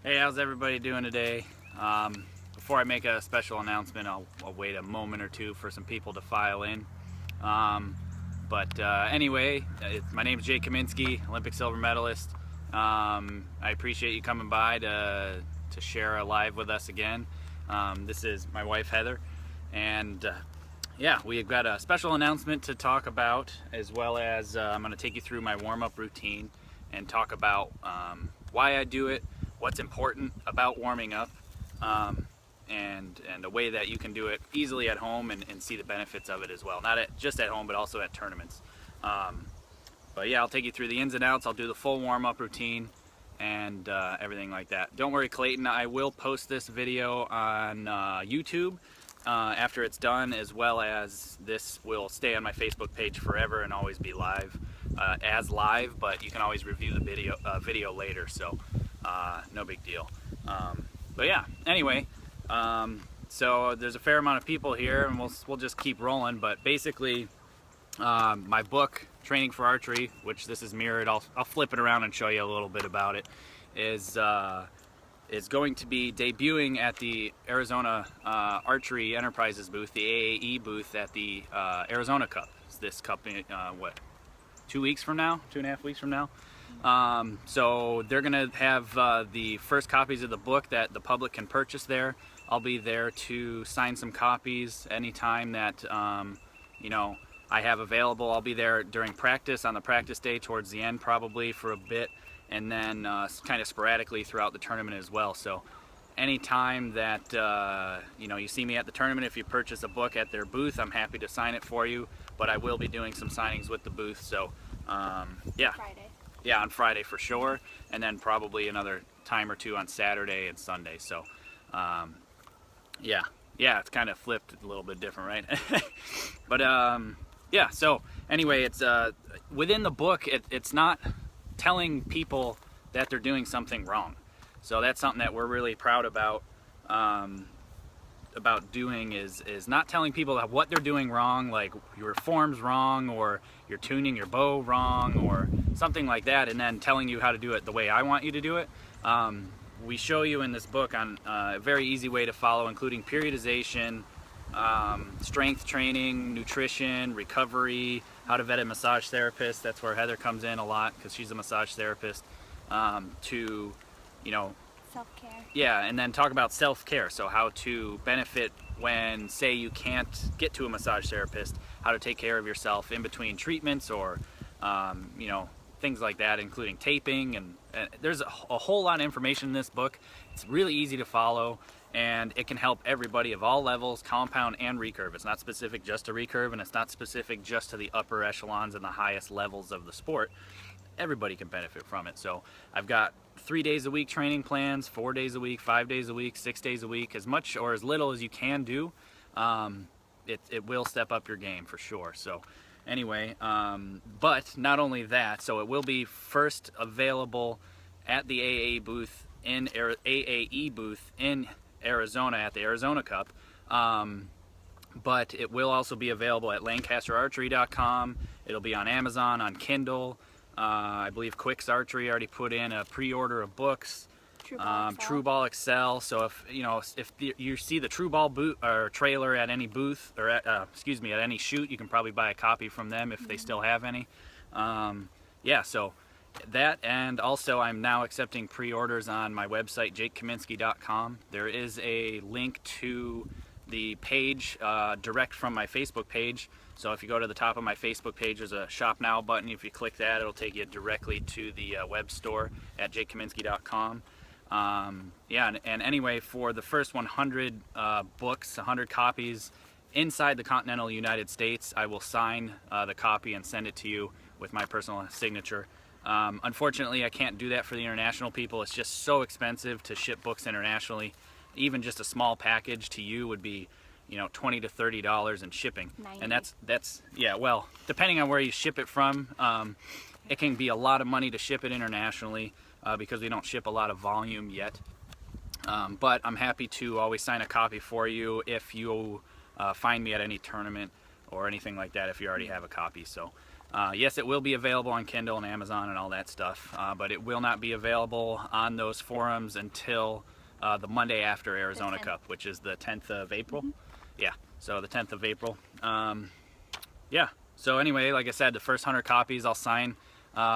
Hey, how's everybody doing today? Before I make a special announcement, I'll wait a moment or two for some people to file in. Anyway, my name is Jake Kaminski, Olympic silver medalist. I appreciate you coming by to share a live with us again. This is my wife Heather, and yeah, we've got a special announcement to talk about, as well as I'm going to take you through my warm-up routine and talk about why I do it, what's important about warming up, and a way that you can do it easily at home and see the benefits of it as well. Not just at home, but also at tournaments. But yeah, I'll take you through the ins and outs. I'll do the full warm-up routine and everything like that. Don't worry, Clayton, I will post this video on YouTube after it's done, as well as this will stay on my Facebook page forever and always be live, but you can always review the video later, so no big deal. But yeah, anyway, so there's a fair amount of people here, and we'll just keep rolling. But basically, my book, Training for Archery, which this is mirrored, I'll flip it around and show you a little bit about it, is going to be debuting at the Arizona Archery Enterprises booth, the AAE booth at the Arizona Cup. It's this cup, what, 2 weeks from now, 2.5 weeks from now. So they're gonna have the first copies of the book that the public can purchase there. I'll be there to sign some copies anytime that you know, I have available. I'll be there during practice, on the practice day, towards the end probably for a bit, and then kind of sporadically throughout the tournament as well. So anytime that you know, you see me at the tournament, if you purchase a book at their booth, I'm happy to sign it for you. But I will be doing some signings with the booth, so yeah. Friday. Yeah, on Friday for sure, and then probably another time or two on Saturday and Sunday. So yeah, it's kind of flipped a little bit different, right? But yeah, so anyway, it's within the book, it's not telling people that they're doing something wrong. So that's something that we're really proud about doing, is not telling people that what they're doing wrong, like your form's wrong, or you're tuning your bow wrong, or something like that, and then telling you how to do it the way I want you to do it. We show you in this book on a very easy way to follow, including periodization, strength training, nutrition, recovery, how to vet a massage therapist. That's where Heather comes in a lot, because she's a massage therapist, to, you know, Self-care. yeah, and then talk about self-care. So how to benefit when, say, you can't get to a massage therapist, how to take care of yourself in between treatments, or you know, things like that, including taping, and there's a whole lot of information in this book. It's really easy to follow, and it can help everybody of all levels, compound and recurve. It's not specific just to recurve, and it's not specific just to the upper echelons and the highest levels of the sport. Everybody can benefit from it. So I've got 3 days a week training plans, 4 days a week, 5 days a week, 6 days a week, as much or as little as you can do. It will step up your game for sure. So anyway, but not only that, so it will be first available at the AAE booth in Arizona at the Arizona Cup, but it will also be available at LancasterArchery.com. It'll be on Amazon, on Kindle. I believe Quick's Archery already put in a pre-order of books. True Ball Excel. So if you know, if you see the True Ball boot or trailer at any booth, or at any shoot, you can probably buy a copy from them if they still have any. Yeah, so that, and also I'm now accepting pre-orders on my website, jakekaminski.com. There is a link to the page direct from my Facebook page. So if you go to the top of my Facebook page, there's a Shop Now button. If you click that, it'll take you directly to the web store at jakekaminski.com. Yeah, and anyway, for the first 100 books, 100 copies inside the continental United States, I will sign the copy and send it to you with my personal signature. Unfortunately, I can't do that for the international people. It's just so expensive to ship books internationally. Even just a small package to you would be, you know, $20 to $30 in shipping. 90. And that's yeah, well, depending on where you ship it from, it can be a lot of money to ship it internationally, because we don't ship a lot of volume yet. But I'm happy to always sign a copy for you if you find me at any tournament or anything like that, if you already have a copy. So Yes, it will be available on Kindle and Amazon and all that stuff, but it will not be available on those forums until the Monday after Arizona Cup, which is the 10th of April. Yeah, so the 10th of April. Yeah, so anyway, like I said, the first 100 copies I'll sign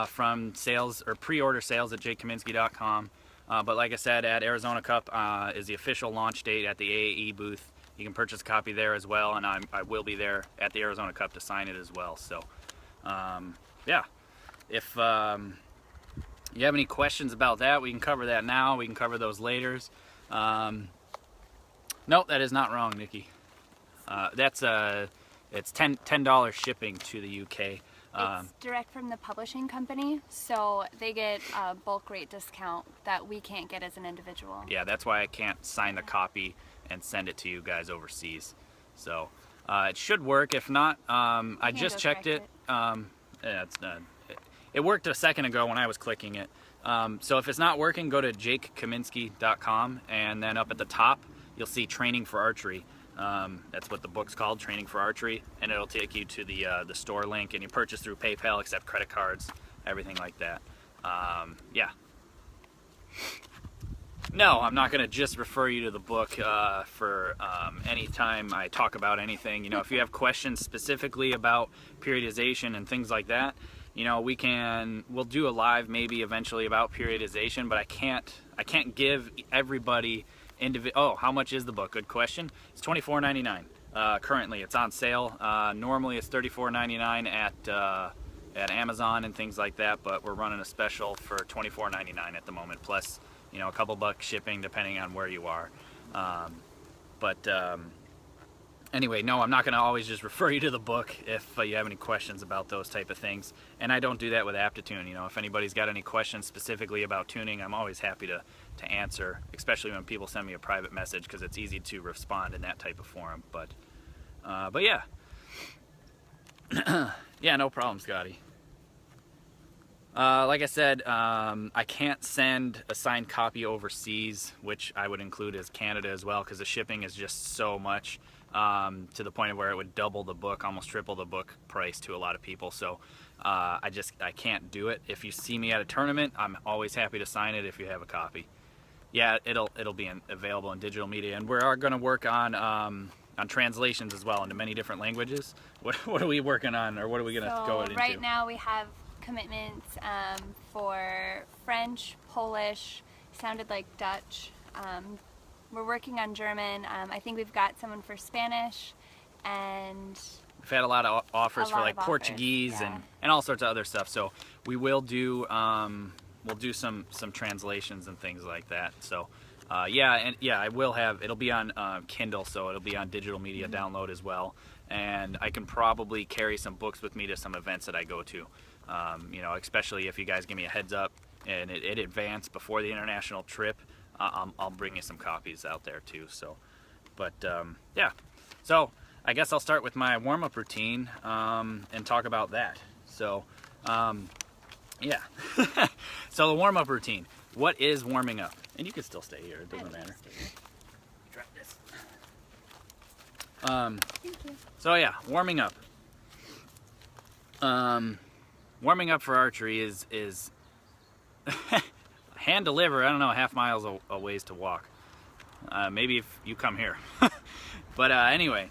from sales or pre-order sales at jakekaminski.com. But like I said, at Arizona Cup is the official launch date at the AAE booth. You can purchase a copy there as well, and I will be there at the Arizona Cup to sign it as well. So, yeah, if you have any questions about that, we can cover that now. We can cover those later. Nope, that is not wrong, Nikki. It's $10 shipping to the UK. It's direct from the publishing company, so they get a bulk rate discount that we can't get as an individual. Yeah, that's why I can't sign the copy and send it to you guys overseas. So it should work. If not, I just checked it. Yeah, it worked a second ago when I was clicking it. So if it's not working, go to jakekaminski.com, and then up at the top you'll see Training for Archery. That's what the book's called, Training for Archery, and it'll take you to the store link, and you purchase through PayPal, accept credit cards, everything like that. Yeah. No, I'm not going to just refer you to the book for any time I talk about anything. You know, if you have questions specifically about periodization and things like that, you know, we'll do a live maybe eventually about periodization, but I can't give everybody oh, how much is the book? Good question. It's $24.99. Currently, it's on sale. Normally, it's $34.99 at Amazon and things like that, but we're running a special for $24.99 at the moment. Plus, you know, a couple bucks shipping depending on where you are. Anyway, no, I'm not going to always just refer you to the book if you have any questions about those type of things. And I don't do that with Aptitune. You know, if anybody's got any questions specifically about tuning, I'm always happy to answer, especially when people send me a private message, because it's easy to respond in that type of forum. But yeah. Yeah, no problem, Scotty. Like I said, I can't send a signed copy overseas, which I would include as Canada as well, because the shipping is just so much, to the point of where it would double the book, almost triple the book price to a lot of people. So I can't do it. If you see me at a tournament, I'm always happy to sign it if you have a copy. Yeah, it'll be available in digital media, and we are going to work on translations as well into many different languages. What are we working on, or what are we going to go into? Right now we have commitments for French, Polish, sounded like Dutch. We're working on German. I think we've got someone for Spanish, and we've had a lot of offers for like Portuguese, yeah, and all sorts of other stuff. So we will do we'll do some translations and things like that. So yeah, I will have, it'll be on Kindle, so it'll be on digital media download as well. And I can probably carry some books with me to some events that I go to. You know, especially if you guys give me a heads up and it advance before the international trip, I'll bring you some copies out there too. So, but yeah, so I guess I'll start with my warm-up routine and talk about that. So yeah, so the warm-up routine. What is warming up? And you can still stay here, it doesn't matter. Drop this. Thank you. So yeah, warming up. Warming up for archery is hand deliver. I don't know, half miles a ways to walk. Maybe if you come here. But anyway,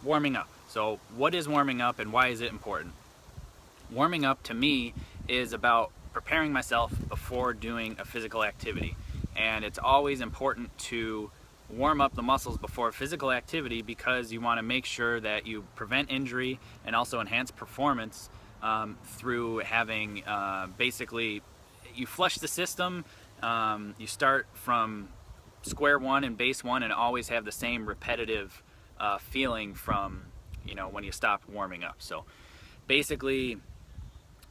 warming up. So what is warming up and why is it important? Warming up to me is about preparing myself before doing a physical activity, and it's always important to warm up the muscles before physical activity because you want to make sure that you prevent injury and also enhance performance through having basically you flush the system. You start from square one and base one and always have the same repetitive feeling from, you know, when you stop warming up. So basically,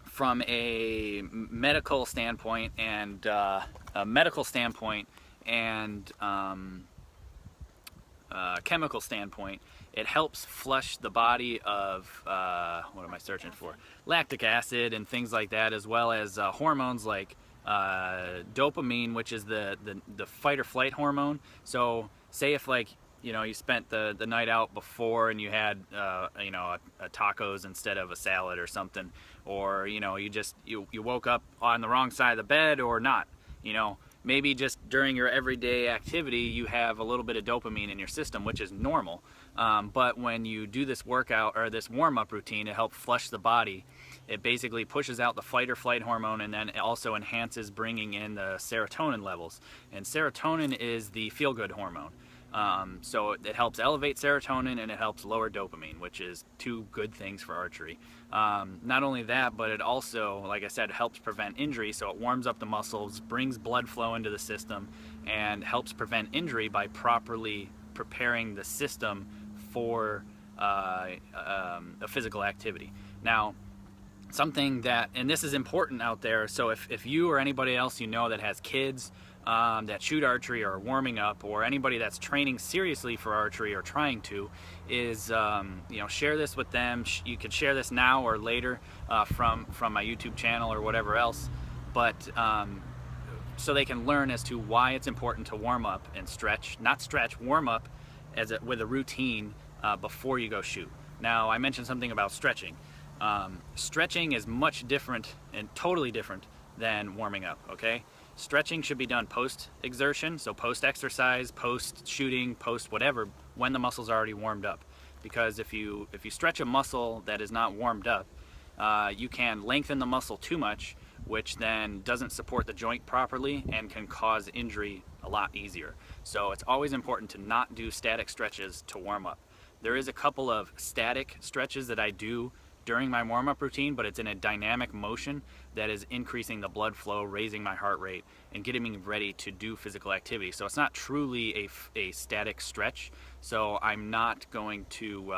from a medical standpoint and chemical standpoint, it helps flush the body of what am I searching for? Lactic acid and things like that, as well as hormones like dopamine, which is the fight or flight hormone. So say if like you spent the night out before and you had a tacos instead of a salad or something, or you woke up on the wrong side of the bed or not, maybe just during your everyday activity you have a little bit of dopamine in your system, which is normal. But when you do this workout or this warm-up routine to help flush the body, it basically pushes out the fight or flight hormone, and then it also enhances bringing in the serotonin levels. And serotonin is the feel-good hormone. So it helps elevate serotonin and it helps lower dopamine, which is two good things for archery. Not only that, but it also, like I said, helps prevent injury. So it warms up the muscles, brings blood flow into the system, and helps prevent injury by properly preparing the system for a physical activity. Now, something that, and this is important out there, so if you or anybody else that has kids that shoot archery or are warming up, or anybody that's training seriously for archery or trying to, is share this with them. You can share this now or later from my YouTube channel or whatever else, but so they can learn as to why it's important to warm up and stretch, not stretch, warm up with a routine before you go shoot. Now, I mentioned something about stretching. Stretching is much different and totally different than warming up, okay? Stretching should be done post-exertion, so post-exercise, post-shooting, post-whatever, when the muscle's already warmed up. Because if you stretch a muscle that is not warmed up, you can lengthen the muscle too much, which then doesn't support the joint properly and can cause injury a lot easier. So it's always important to not do static stretches to warm up. There is a couple of static stretches that I do during my warm-up routine, but it's in a dynamic motion that is increasing the blood flow, raising my heart rate, and getting me ready to do physical activity. So it's not truly a static stretch. So I'm not going to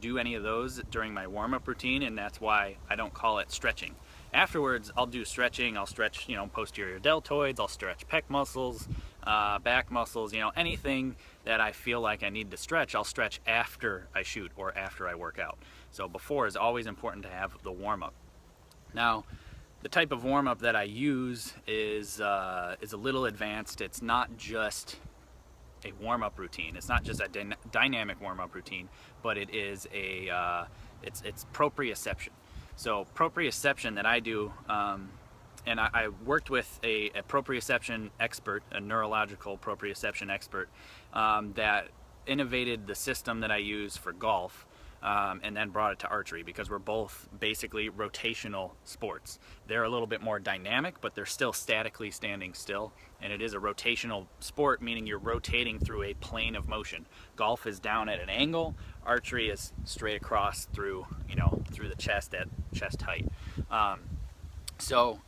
do any of those during my warm-up routine, and that's why I don't call it stretching. Afterwards, I'll do stretching. I'll stretch, posterior deltoids. I'll stretch pec muscles, back muscles. Anything that I feel like I need to stretch, I'll stretch after I shoot or after I work out. So before is always important to have the warm-up. Now, the type of warm-up that I use is a little advanced. It's not just a warm-up routine. It's not just a dynamic warm-up routine, but it is it's proprioception. So proprioception that I do, and I worked with a proprioception expert, a neurological proprioception expert, that innovated the system that I use for golf. And then brought it to archery, because we're both basically rotational sports. They're a little bit more dynamic, but they're still statically standing still, and it is a rotational sport, meaning you're rotating through a plane of motion. Golf is down at an angle, archery is straight across through through the chest at chest height. So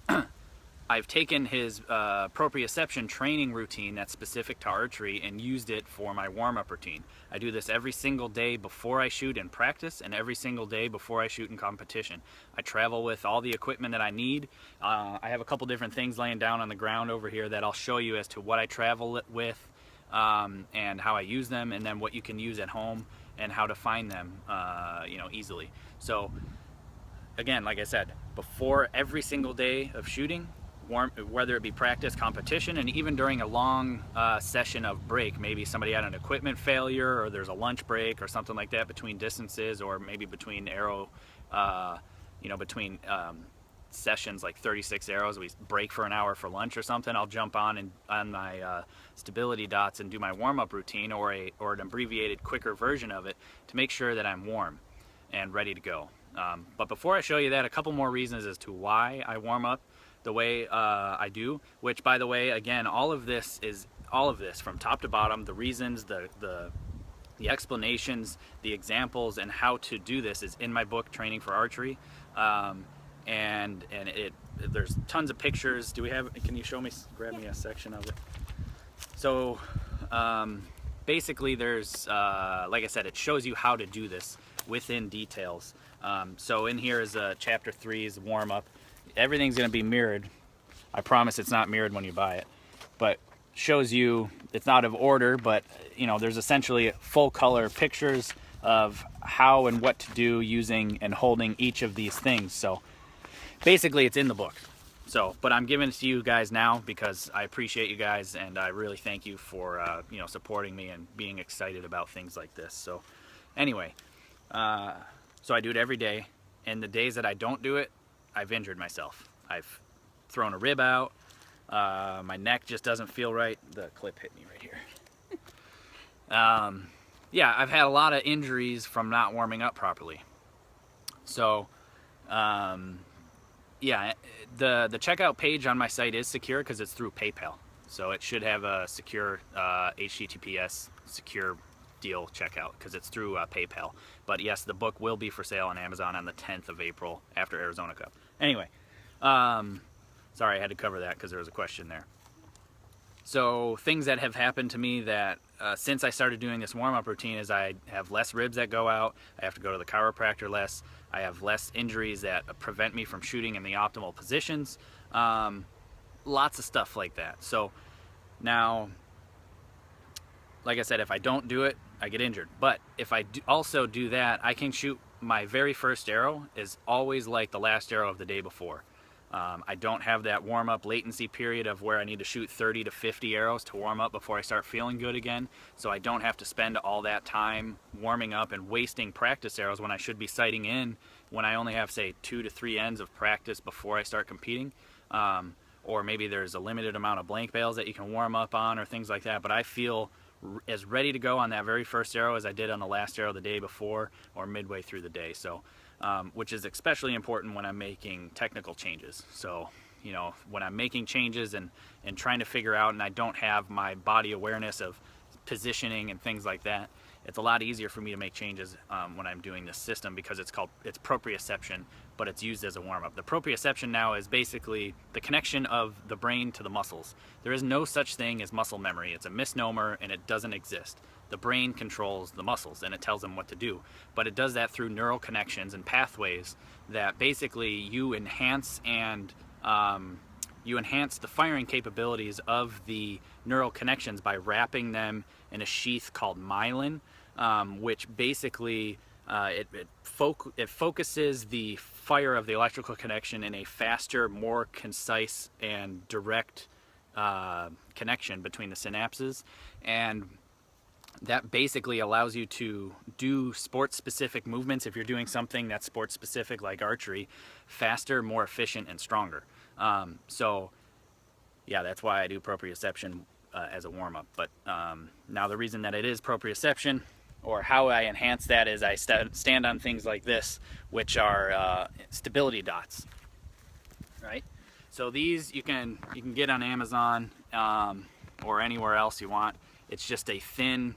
I've taken his proprioception training routine that's specific to archery and used it for my warm-up routine. I do this every single day before I shoot in practice and every single day before I shoot in competition. I travel with all the equipment that I need. I have a couple different things laying down on the ground over here that I'll show you as to what I travel with and how I use them, and then what you can use at home and how to find them easily. So again, like I said, before every single day of shooting, whether it be practice, competition, and even during a long session of break, maybe somebody had an equipment failure, or there's a lunch break or something like that between distances, or maybe between arrow, between sessions, like 36 arrows, we break for an hour for lunch or something, I'll jump on my stability dots and do my warm-up routine, or an abbreviated, quicker version of it, to make sure that I'm warm and ready to go. But before I show you that, a couple more reasons as to why I warm up the way I do, which, by the way, again, all of this from top to bottom, the reasons, the explanations, the examples, and how to do this is in my book, Training for Archery. And there's tons of pictures. Can you show me, grab me a section of it? So basically there's, like I said, it shows you how to do this within details. So in here is chapter 3 is warm up. Everything's going to be mirrored. I promise it's not mirrored when you buy it, but shows you, it's not of order, but there's essentially full color pictures of how and what to do using and holding each of these things. So basically it's in the book. But I'm giving it to you guys now because I appreciate you guys, and I really thank you for supporting me and being excited about things like this. So anyway, so I do it every day, and the days that I don't do it, I've injured myself. I've thrown a rib out. My neck just doesn't feel right. The clip hit me right here. Yeah, I've had a lot of injuries from not warming up properly. So, yeah, the checkout page on my site is secure because it's through PayPal. So it should have a secure HTTPS secure deal checkout because it's through PayPal. But yes, the book will be for sale on Amazon on the 10th of April after Arizona Cup. Anyway, sorry I had to cover that because there was a question there. So things that have happened to me that since I started doing this warm-up routine is I have less ribs that go out, I have to go to the chiropractor less, I have less injuries that prevent me from shooting in the optimal positions, lots of stuff like that. So now, like I said, if I don't do it, I get injured. But if I also do that, I can shoot my very first arrow is always like the last arrow of the day before. I don't have that warm-up latency period of where I need to shoot 30 to 50 arrows to warm up before I start feeling good again. So I don't have to spend all that time warming up and wasting practice arrows when I should be sighting in when I only have, say, 2 to 3 ends of practice before I start competing. Or maybe there's a limited amount of blank bales that you can warm up on or things like that. But I feel as ready to go on that very first arrow as I did on the last arrow the day before or midway through the day. So. Which is especially important when I'm making technical changes. So, you know, when I'm making changes and trying to figure out and I don't have my body awareness of positioning and things like that, it's a lot easier for me to make changes when I'm doing this system because it's proprioception, but it's used as a warm-up. The proprioception now is basically the connection of the brain to the muscles. There is no such thing as muscle memory. It's a misnomer and it doesn't exist. The brain controls the muscles and it tells them what to do, but it does that through neural connections and pathways that basically you enhance and you enhance the firing capabilities of the neural connections by wrapping them in a sheath called myelin, which basically it focuses the fire of the electrical connection in a faster, more concise and direct connection between the synapses, and that basically allows you to do sport-specific movements if you're doing something that's sport-specific like archery, faster, more efficient, and stronger. So yeah, that's why I do proprioception as a warm-up. But now the reason that it is proprioception, or how I enhance that, is I stand on things like this, which are stability dots, right? So these you can get on Amazon or anywhere else you want. It's just a thin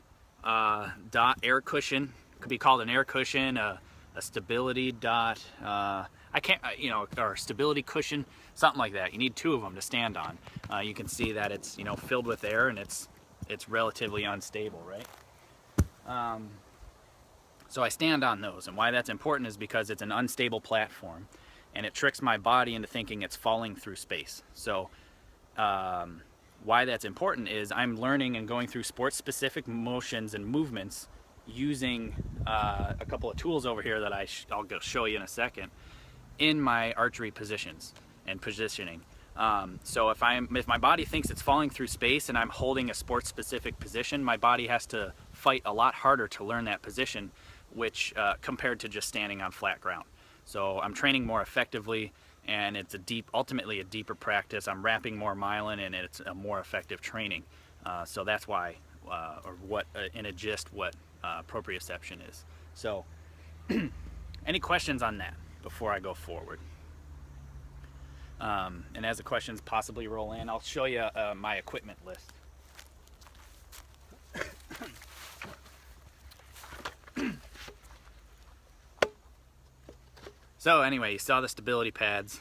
dot air cushion. It could be called an air cushion, a stability dot, or stability cushion, something like that. You need 2 of them to stand on. You can see that it's filled with air and it's relatively unstable, right? So I stand on those, and why that's important is because it's an unstable platform, and it tricks my body into thinking it's falling through space. So why that's important is I'm learning and going through sports-specific motions and movements using a couple of tools over here that I'll go show you in a second in my archery positions and positioning. So if my body thinks it's falling through space and I'm holding a sports-specific position, my body has to fight a lot harder to learn that position, which compared to just standing on flat ground. So I'm training more effectively, and it's ultimately a deeper practice. I'm wrapping more myelin, and it's a more effective training. So that's why, in a gist, what proprioception is. So, any questions on that before I go forward? And as the questions possibly roll in, I'll show you my equipment list. So anyway, you saw the stability pads.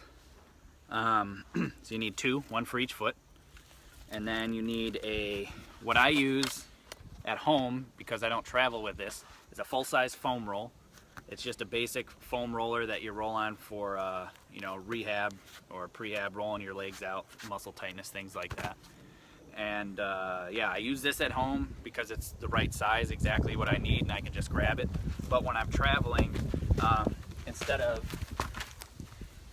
So you need 2, 1 for each foot. And then you need what I use at home, because I don't travel with this, is a full-size foam roll. It's just a basic foam roller that you roll on for rehab or prehab, rolling your legs out, muscle tightness, things like that. And yeah, I use this at home because it's the right size, exactly what I need, and I can just grab it. But when I'm traveling, instead of,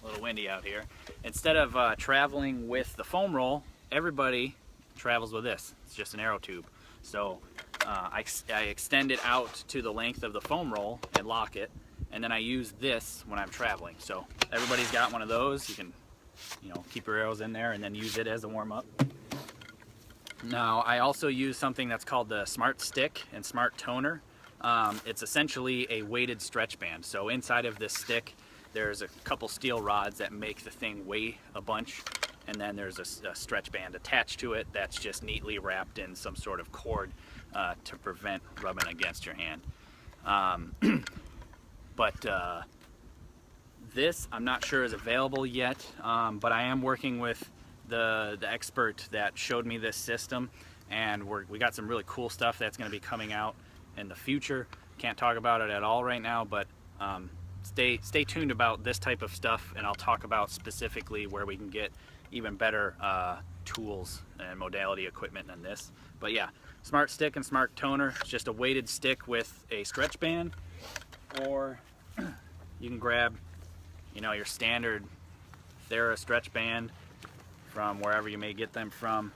a little windy out here, instead of traveling with the foam roll, everybody travels with this. It's just an arrow tube. So I extend it out to the length of the foam roll and lock it, and then I use this when I'm traveling. So everybody's got one of those. You can, you know, keep your arrows in there and then use it as a warm-up. Now I also use something that's called the Smart Stick and Smart Toner. It's essentially a weighted stretch band. So inside of this stick there's a couple steel rods that make the thing weigh a bunch, and then there's a stretch band attached to it that's just neatly wrapped in some sort of cord to prevent rubbing against your hand. This I'm not sure is available yet, but I am working with the expert that showed me this system, and we got some really cool stuff that's going to be coming out in the future. Can't talk about it at all right now, but stay tuned about this type of stuff, and I'll talk about specifically where we can get even better tools and modality equipment than this. But yeah, Smart Stick and Smart Toner. It's just a weighted stick with a stretch band, or you can grab, you know, your standard Thera stretch band from wherever you may get them from,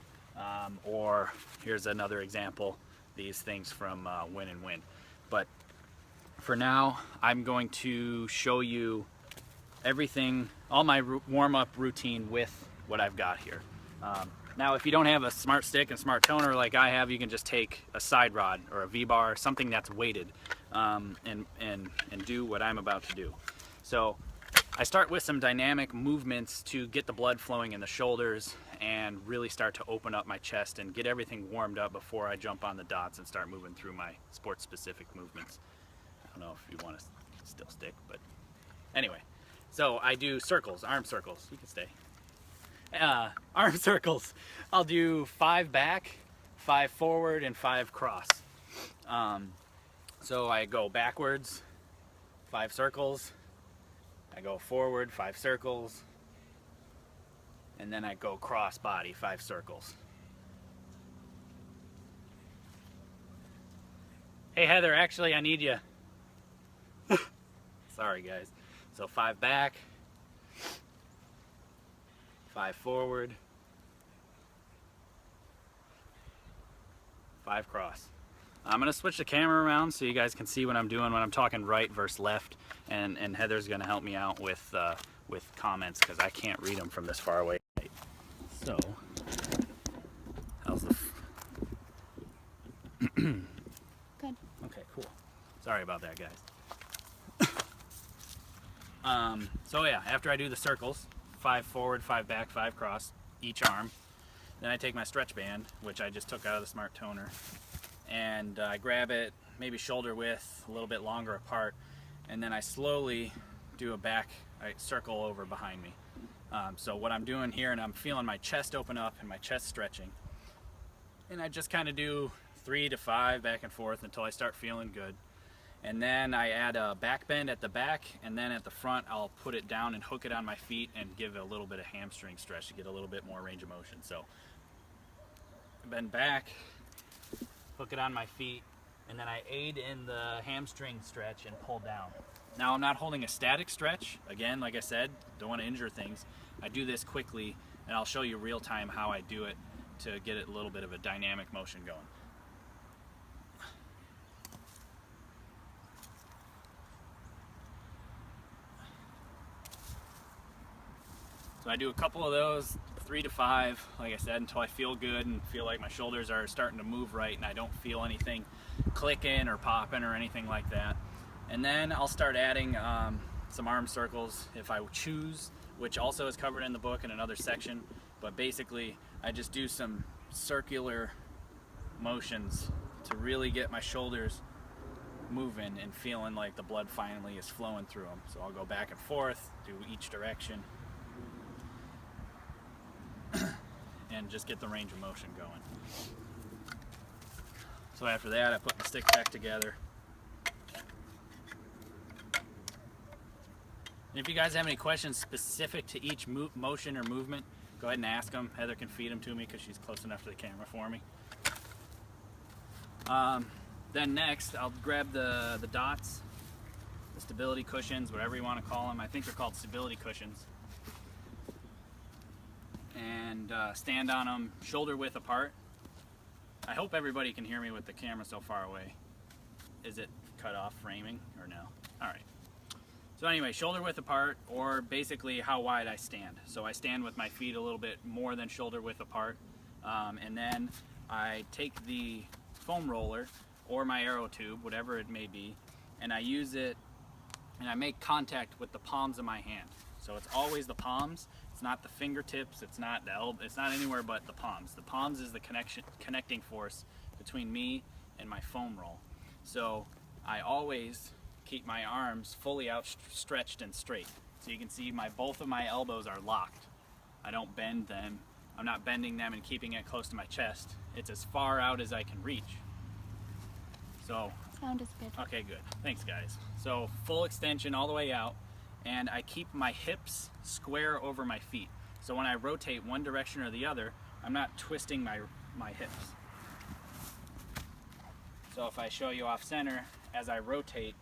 or here's another example, these things from Win and Win. But for now, I'm going to show you everything, all my warm-up routine with what I've got here. Now, if you don't have a Smart Stick and Smart Toner like I have, you can just take a side rod or a V-bar, something that's weighted, and do what I'm about to do. So I start with some dynamic movements to get the blood flowing in the shoulders and really start to open up my chest and get everything warmed up before I jump on the dots and start moving through my sport-specific movements. I don't know if you want to still stick, but anyway. So I do circles, arm circles. You can stay. Arm circles. I'll do 5 back, 5 forward, and 5 cross. So I go backwards, 5 circles. I go forward, 5 circles. And then I go cross body, 5 circles. Hey Heather, actually I need you. Sorry guys. So 5 back, 5 forward, 5 cross. I'm going to switch the camera around so you guys can see what I'm doing when I'm talking right versus left, and Heather's going to help me out with comments because I can't read them from this far away. So, how's the... Good. Okay, cool. Sorry about that, guys. So yeah, after I do the circles, 5 forward, 5 back, 5 cross, each arm, then I take my stretch band, which I just took out of the Smart Toner, and I grab it maybe shoulder width, a little bit longer apart, and then I slowly do a back, I circle over behind me. So what I'm doing here, and I'm feeling my chest open up and my chest stretching, and I just kind of do 3 to 5 back and forth until I start feeling good. And then I add a back bend at the back, and then at the front I'll put it down and hook it on my feet and give it a little bit of hamstring stretch to get a little bit more range of motion. So bend back, hook it on my feet, and then I aid in the hamstring stretch and pull down. Now I'm not holding a static stretch. Again, like I said, don't want to injure things. I do this quickly, and I'll show you real time how I do it to get it a little bit of a dynamic motion going. So I do a couple of those, 3 to 5, like I said, until I feel good and feel like my shoulders are starting to move right and I don't feel anything clicking or popping or anything like that. And then I'll start adding some arm circles if I choose, which also is covered in the book in another section. But basically, I just do some circular motions to really get my shoulders moving and feeling like the blood finally is flowing through them. So I'll go back and forth, do each direction, and just get the range of motion going. So after that, I put the stick back together. And if you guys have any questions specific to each motion or movement, go ahead and ask them. Heather can feed them to me because she's close enough to the camera for me. Then next, I'll grab the dots, the stability cushions, whatever you want to call them. I think they're called stability cushions. and stand on them shoulder width apart. I hope everybody can hear me with the camera so far away. Is it cut off framing or no? All right. So anyway, shoulder width apart, or basically how wide I stand. So I stand with my feet a little bit more than shoulder width apart, and then I take the foam roller or my arrow tube, whatever it may be, and I use it and I make contact with the palms of my hand. So it's always the palms. It's not the fingertips. It's not the elbow. It's not anywhere but the palms. The palms is the connecting force between me and my foam roll. So I always keep my arms fully outstretched and straight. So you can see both of my elbows are locked. I don't bend them. I'm not bending them and keeping it close to my chest. It's as far out as I can reach. So sound is good. Okay, good. Thanks, guys. So full extension all the way out, and I keep my hips square over my feet. So when I rotate one direction or the other, I'm not twisting my hips. So if I show you off center, as I rotate,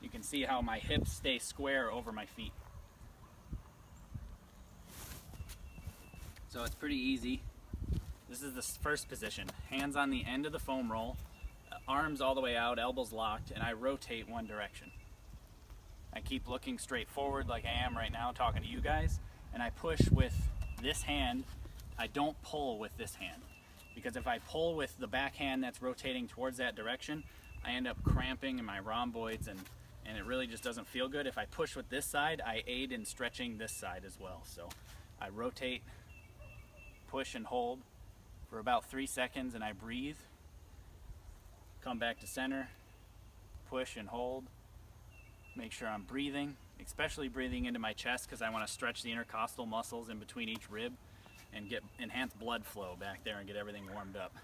you can see how my hips stay square over my feet. So it's pretty easy. This is the first position. Hands on the end of the foam roll, arms all the way out, elbows locked, and I rotate one direction. I keep looking straight forward like I am right now talking to you guys, and I push with this hand. I don't pull with this hand, because if I pull with the back hand that's rotating towards that direction, I end up cramping in my rhomboids, and it really just doesn't feel good. If I push with this side, I aid in stretching this side as well. So I rotate, push and hold for about 3 seconds, and I breathe. Come back to center, push and hold. Make sure I'm breathing, especially breathing into my chest, because I want to stretch the intercostal muscles in between each rib and get enhanced blood flow back there and get everything warmed up.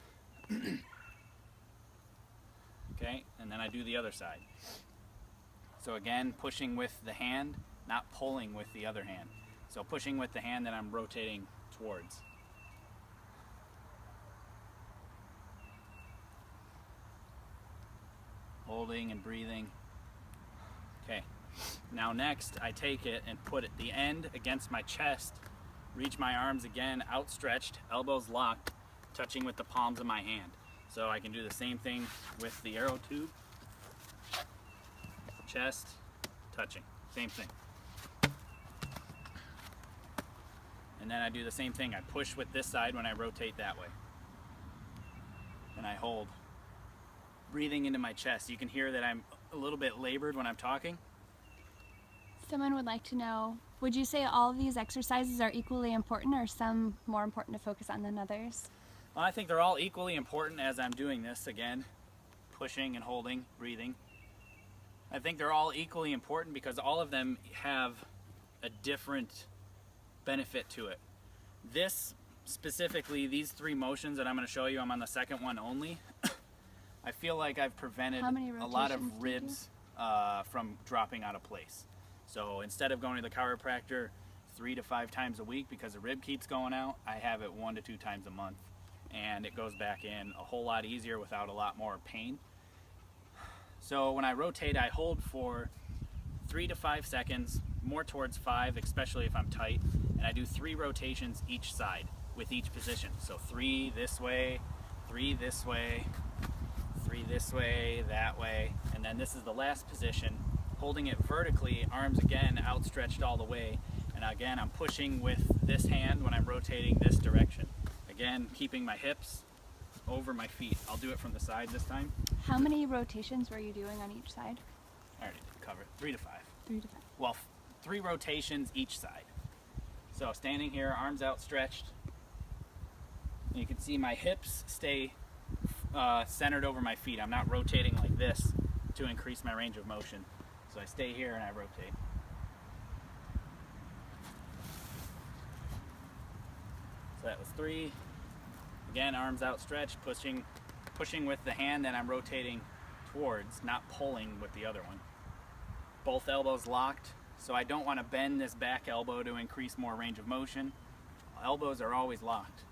Okay, and then I do the other side. So again, pushing with the hand, not pulling with the other hand. So pushing with the hand that I'm rotating towards. Holding and breathing. Okay, now next I take it and put the end against my chest, reach my arms again outstretched, elbows locked, touching with the palms of my hand. So I can do the same thing with the arrow tube, chest, touching, same thing. And then I do the same thing, I push with this side when I rotate that way. And I hold. Breathing into my chest. You can hear that I'm a little bit labored when I'm talking. Someone would like to know, would you say all of these exercises are equally important, or some more important to focus on than others? Well, I think they're all equally important as I'm doing this again. Pushing and holding, breathing. I think they're all equally important because all of them have a different benefit to it. This specifically, these 3 motions that I'm going to show you, I'm on the second one only. I feel like I've prevented a lot of ribs from dropping out of place. So instead of going to the chiropractor 3 to 5 times a week because the rib keeps going out, I have it 1 to 2 times a month, and it goes back in a whole lot easier without a lot more pain. So when I rotate, I hold for 3 to 5 seconds, more towards 5, especially if I'm tight, and I do 3 rotations each side with each position. So 3 this way, 3 this way, 3 this way, that way, and then this is the last position, holding it vertically, arms again outstretched all the way, and again I'm pushing with this hand when I'm rotating this direction. Again, keeping my hips over my feet. I'll do it from the side this time. How many rotations were you doing on each side? I already covered 3 to 5. 3 to 5. Well, 3 rotations each side. So standing here, arms outstretched, and you can see my hips stay centered over my feet. I'm not rotating like this to increase my range of motion. So I stay here and I rotate. So that was 3. Again, arms outstretched, pushing with the hand that I'm rotating towards, not pulling with the other one. Both elbows locked, so I don't want to bend this back elbow to increase more range of motion. Elbows are always locked.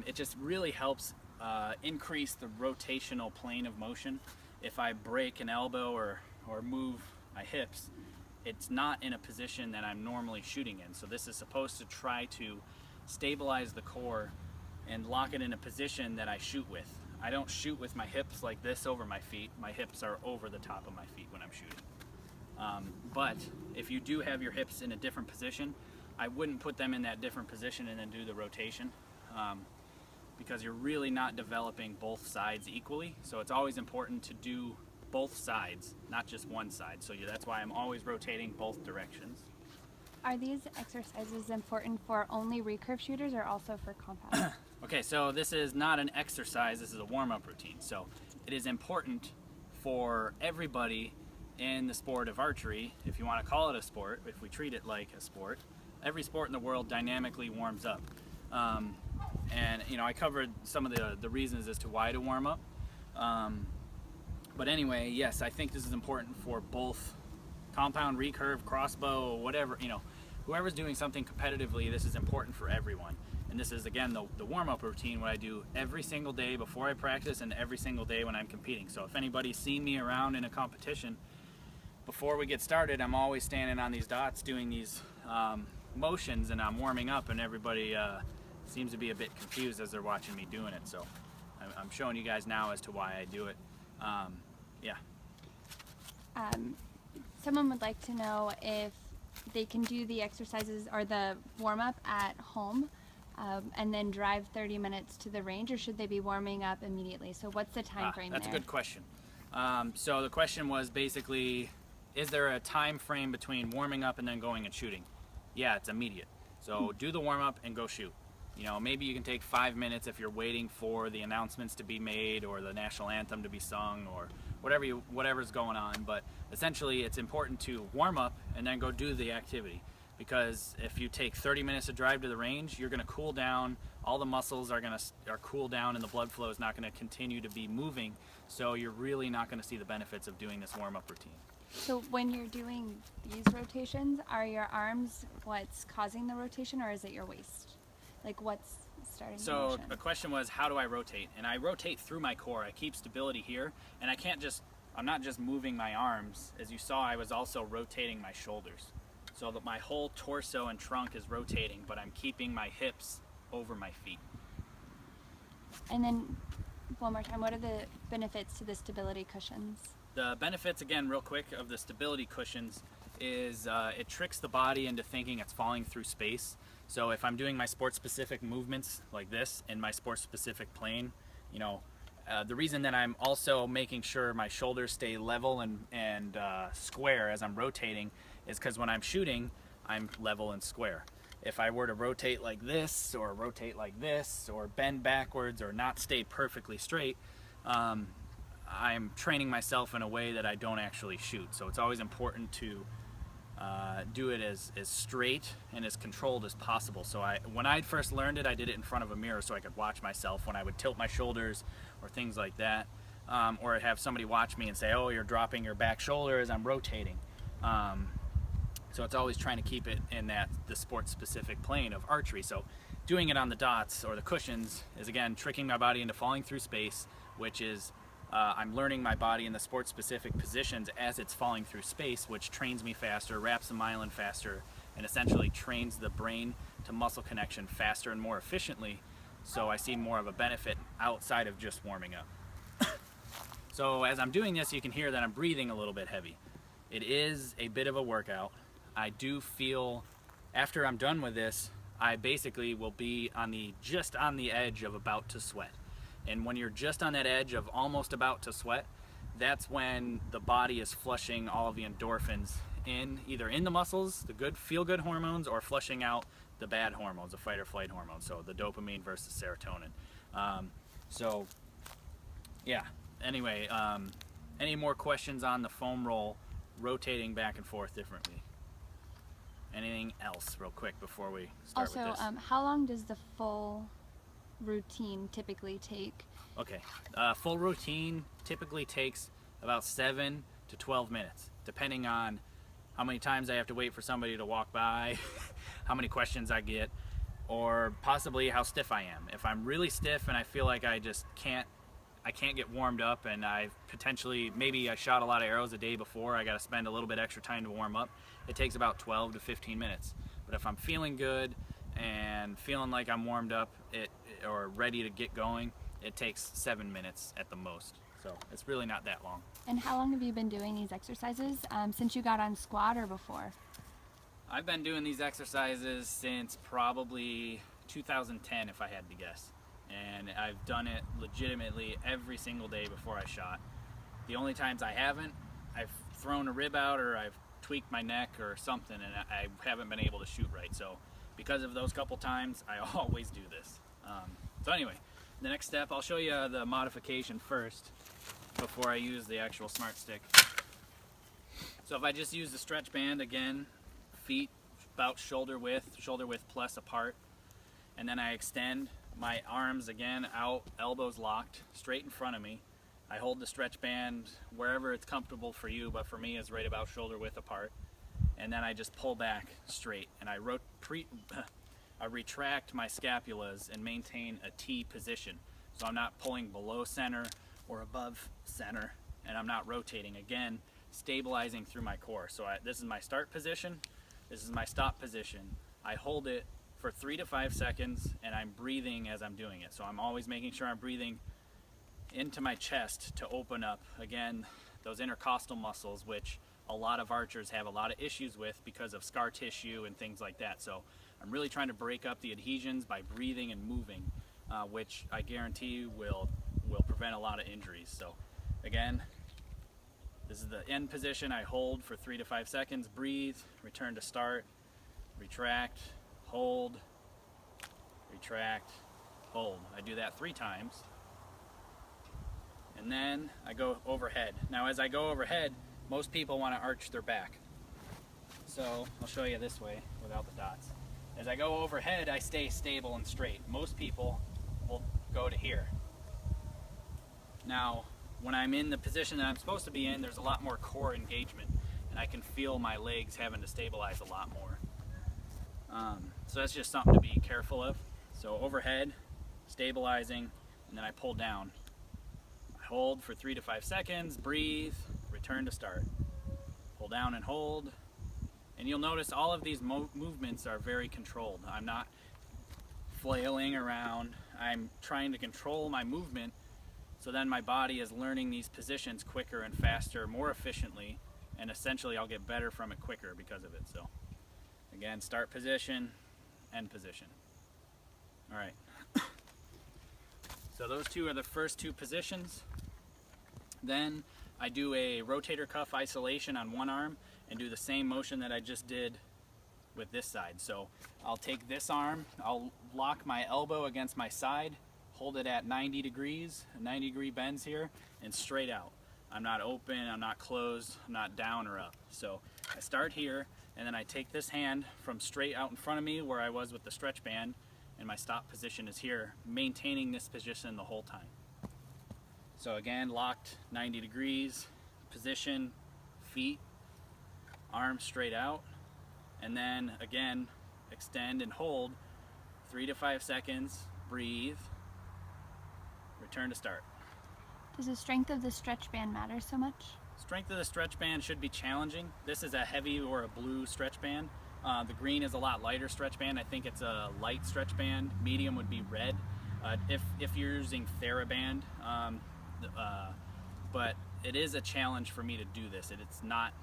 It just really helps increase the rotational plane of motion. If I break an elbow or move my hips, it's not in a position that I'm normally shooting in. So this is supposed to try to stabilize the core and lock it in a position that I shoot with. I don't shoot with my hips like this over my feet. My hips are over the top of my feet when I'm shooting. But if you do have your hips in a different position, I wouldn't put them in that different position and then do the rotation, because you're really not developing both sides equally. So it's always important to do both sides, not just one side. So that's why I'm always rotating both directions. Are these exercises important for only recurve shooters or also for compound? Okay, so this is not an exercise, this is a warm-up routine. So it is important for everybody in the sport of archery, if you want to call it a sport, if we treat it like a sport. Every sport in the world dynamically warms up. And you know, I covered some of the reasons as to why to warm up. But anyway, yes, I think this is important for both compound, recurve, crossbow, whatever, you know, whoever's doing something competitively, this is important for everyone. And this is, again, the warm-up routine, what I do every single day before I practice and every single day when I'm competing. So if anybody's seen me around in a competition, before we get started, I'm always standing on these dots doing these motions, and I'm warming up, and everybody seems to be a bit confused as they're watching me doing it. So I'm showing you guys now as to why I do it. Yeah. Someone would like to know if they can do the exercises or the warm-up at home and then drive 30 minutes to the range, or should they be warming up immediately? So what's the time frame That's there? a good question. So the question was basically, is there a time frame between warming up and then going and shooting? Yeah, it's immediate. So do the warm-up and go shoot. You know, maybe you can take 5 minutes if you're waiting for the announcements to be made or the national anthem to be sung or whatever's going on. But essentially, it's important to warm up and then go do the activity. Because if you take 30 minutes to drive to the range, you're going to cool down. All the muscles are cool down, and the blood flow is not going to continue to be moving. So you're really not going to see the benefits of doing this warm-up routine. So when you're doing these rotations, are your arms what's causing the rotation, or is it your waist? Like, what's starting the motion? So the question was, how do I rotate? And I rotate through my core. I keep stability here, and I'm not just moving my arms. As you saw, I was also rotating my shoulders. So that my whole torso and trunk is rotating, but I'm keeping my hips over my feet. And then, one more time, what are the benefits to the stability cushions? The benefits, again, real quick, of the stability cushions is it tricks the body into thinking it's falling through space. So if I'm doing my sport-specific movements like this in my sport-specific plane, you know, the reason that I'm also making sure my shoulders stay level and square as I'm rotating is because when I'm shooting, I'm level and square. If I were to rotate like this or rotate like this or bend backwards or not stay perfectly straight, I'm training myself in a way that I don't actually shoot. So it's always important to do it as straight and as controlled as possible. So when I first learned it, I did it in front of a mirror so I could watch myself when I would tilt my shoulders or things like that, or have somebody watch me and say, oh, you're dropping your back shoulder as I'm rotating. So it's always trying to keep it in the sport-specific plane of archery. So doing it on the dots or the cushions is, again, tricking my body into falling through space, which is I'm learning my body in the sport-specific positions as it's falling through space, which trains me faster, wraps the myelin faster, and essentially trains the brain to muscle connection faster and more efficiently. So I see more of a benefit outside of just warming up. So as I'm doing this, you can hear that I'm breathing a little bit heavy. It is a bit of a workout. I do feel, after I'm done with this, I basically will be just on the edge of about to sweat. And when you're just on that edge of almost about to sweat, that's when the body is flushing all of the endorphins either in the muscles, the good feel-good hormones, or flushing out the bad hormones, the fight or flight hormones, so the dopamine versus serotonin. So yeah, anyway, any more questions on the foam roll rotating back and forth differently? Anything else real quick before we start with this? Also, how long does the full routine typically take? Okay, full routine typically takes about 7 to 12 minutes, depending on how many times I have to wait for somebody to walk by, how many questions I get, or possibly how stiff I am. If I'm really stiff and I feel like I just can't get warmed up, and maybe I shot a lot of arrows the day before, I got to spend a little bit extra time to warm up, it takes about 12 to 15 minutes. But if I'm feeling good and feeling like I'm warmed up or ready to get going, it takes 7 minutes at the most. So it's really not that long. And how long have you been doing these exercises? Since you got on squat or before? I've been doing these exercises since probably 2010, if I had to guess. And I've done it legitimately every single day before I shot. The only times I haven't, I've thrown a rib out or I've tweaked my neck or something, and I haven't been able to shoot right. So because of those couple times, I always do this. So anyway, the next step, I'll show you the modification first before I use the actual smart stick. So if I just use the stretch band, again, feet about shoulder width plus apart, and then I extend my arms again out, elbows locked, straight in front of me. I hold the stretch band wherever it's comfortable for you, but for me it's right about shoulder width apart. And then I just pull back straight, and I retract my scapulas and maintain a T position. So I'm not pulling below center or above center, and I'm not rotating. Again, stabilizing through my core. So this is my start position, this is my stop position. I hold it for 3 to 5 seconds, and I'm breathing as I'm doing it. So I'm always making sure I'm breathing into my chest to open up, again, those intercostal muscles, which a lot of archers have a lot of issues with because of scar tissue and things like that. So I'm really trying to break up the adhesions by breathing and moving, which I guarantee will prevent a lot of injuries. So again, this is the end position. I hold for 3 to 5 seconds, breathe, return to start, retract, hold, retract, hold. I do that 3 times. And then I go overhead. Now as I go overhead, most people want to arch their back. So I'll show you this way without the dots. As I go overhead, I stay stable and straight. Most people will go to here. Now, when I'm in the position that I'm supposed to be in, there's a lot more core engagement, and I can feel my legs having to stabilize a lot more. So that's just something to be careful of. So overhead, stabilizing, and then I pull down. I hold for 3 to 5 seconds, breathe, return to start. Pull down and hold. And you'll notice all of these movements are very controlled. I'm not flailing around. I'm trying to control my movement, so then my body is learning these positions quicker and faster, more efficiently, and essentially I'll get better from it quicker because of it. So again, start position, end position. All right. So those two are the first 2 positions. Then I do a rotator cuff isolation on one arm and do the same motion that I just did with this side. So I'll take this arm, I'll lock my elbow against my side, hold it at 90 degrees, 90-degree bends here, and straight out. I'm not open, I'm not closed, I'm not down or up. So I start here, and then I take this hand from straight out in front of me where I was with the stretch band, and my stop position is here, maintaining this position the whole time. So again, locked 90 degrees, position, feet, arms straight out, and then again, extend and hold 3 to 5 seconds, breathe, return to start. Does the strength of the stretch band matter so much? Strength of the stretch band should be challenging. This is a heavy or a blue stretch band. The green is a lot lighter stretch band. I think it's a light stretch band. Medium would be red. If you're using TheraBand, but it is a challenge for me to do this. It's not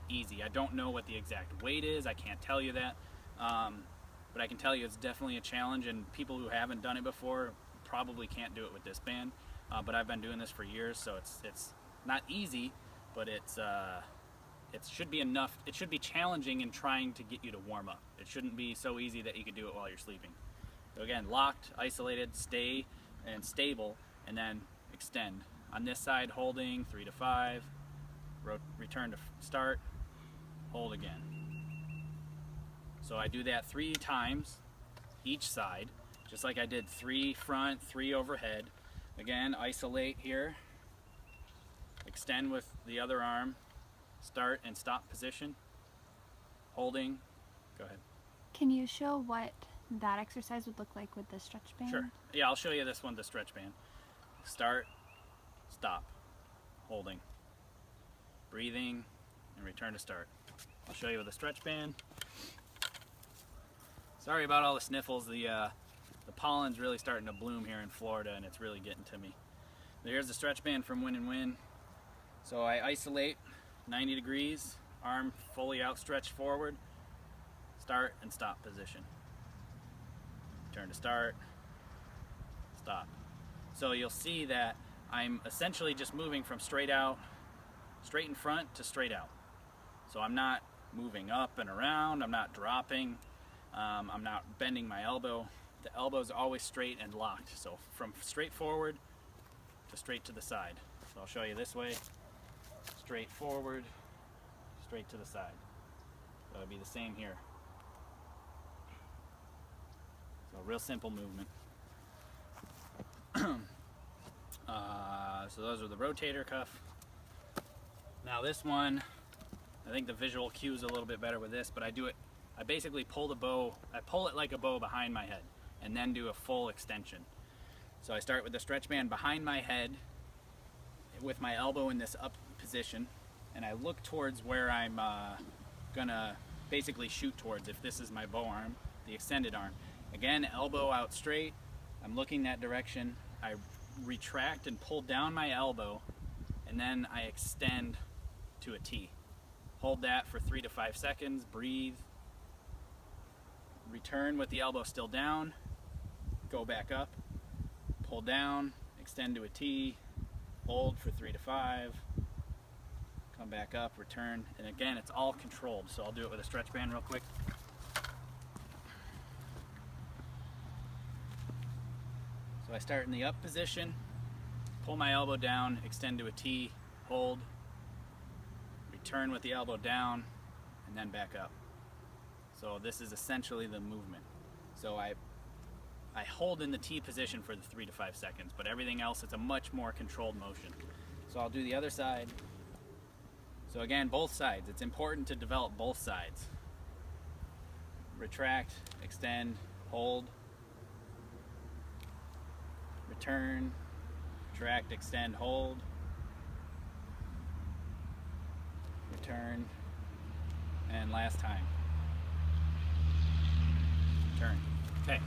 easy. I don't know what the exact weight is. I can't tell you that, but I can tell you it's definitely a challenge, and people who haven't done it before probably can't do it with this band. But I've been doing this for years, so it's not easy, but it should be enough. It should be challenging in trying to get you to warm up. It shouldn't be so easy that you could do it while you're sleeping. So again, locked, isolated, stay, and stable, and then extend. On this side, holding 3 to 5, return to start, hold again. So I do that 3 times each side, just like I did 3 front, 3 overhead. Again, isolate here, extend with the other arm, start and stop position, holding, go ahead. Can you show what that exercise would look like with the stretch band? Sure. Yeah, I'll show you this one, the stretch band. Start, stop, holding, breathing, and return to start. I'll show you with the stretch band. Sorry about all the sniffles. The pollen's really starting to bloom here in Florida, and it's really getting to me. But here's the stretch band from Win and Win. So I isolate 90 degrees, arm fully outstretched forward, start and stop position. Turn to start, stop. So you'll see that I'm essentially just moving from straight out, straight in front to straight out. So I'm not moving up and around, I'm not dropping, I'm not bending my elbow. The elbow's always straight and locked. So from straight forward to straight to the side. So I'll show you this way. Straight forward, straight to the side. So it'll be the same here. So real simple movement. So those are the rotator cuff. Now this one, I think the visual cue is a little bit better with this, but I basically pull the bow, I pull it like a bow behind my head and then do a full extension. So I start with the stretch band behind my head with my elbow in this up position, and I look towards where I'm gonna basically shoot towards. If this is my bow arm, the extended arm. Again, elbow out straight, I'm looking that direction. I retract and pull down my elbow, and then I extend to a T. Hold that for 3 to 5 seconds, breathe, return with the elbow still down, go back up, pull down, extend to a T, hold for 3 to 5, come back up, return, and again, it's all controlled. So I'll do it with a stretch band real quick. So I start in the up position, pull my elbow down, extend to a T, hold, return with the elbow down, and then back up. So this is essentially the movement. So I hold in the T position for the 3 to 5 seconds, but everything else, it's a much more controlled motion. So I'll do the other side. So again, both sides. It's important to develop both sides. Retract, extend, hold, return, retract, extend, hold, return, and last time. Turn. Okay.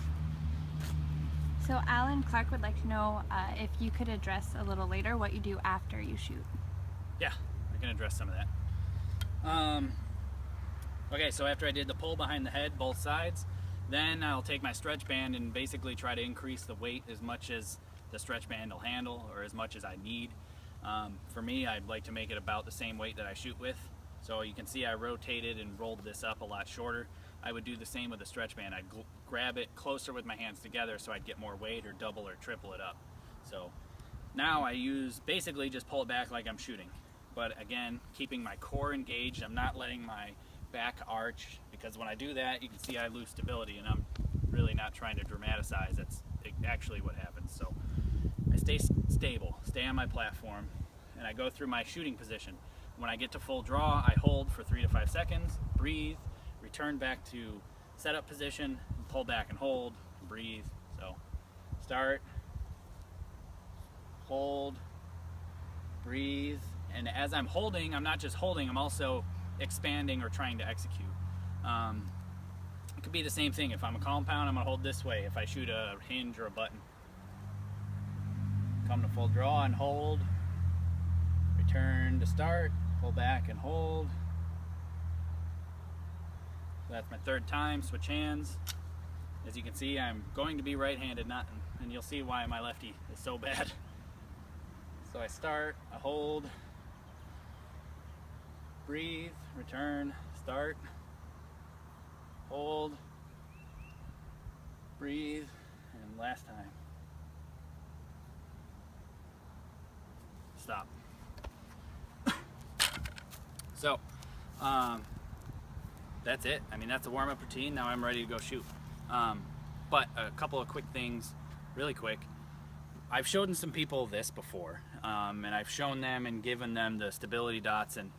So Alan Clark would like to know if you could address a little later what you do after you shoot. Yeah, I can address some of that. Okay, so after I did the pull behind the head, both sides, then I'll take my stretch band and basically try to increase the weight as much as the stretch band will handle, or as much as I need. For me, I'd like to make it about the same weight that I shoot with. So you can see I rotated and rolled this up a lot shorter. I would do the same with the stretch band. I'd grab it closer with my hands together so I'd get more weight, or double or triple it up. So now I basically just pull it back like I'm shooting. But again, keeping my core engaged, I'm not letting my back arch, because when I do that, you can see I lose stability, and I'm really not trying to dramatize. That's actually what happens. So I stay stable, stay on my platform, and I go through my shooting position. When I get to full draw, I hold for 3 to 5 seconds, breathe, return back to setup position, and pull back and hold, and breathe. So start, hold, breathe, and as I'm holding, I'm not just holding, I'm also expanding or trying to execute. It could be the same thing. If I'm a compound, I'm going to hold this way. If I shoot a hinge or a button. Come to full draw and hold, return to start, pull back and hold. So that's my third time, switch hands. As you can see, I'm going to be right-handed, and you'll see why my lefty is so bad. So I start, I hold, breathe, return, start, hold, breathe, and last time. Stop. So, that's it. I mean, that's a warm-up routine. Now I'm ready to go shoot. But a couple of quick things, really quick. I've shown some people this before, and I've shown them and given them the stability dots and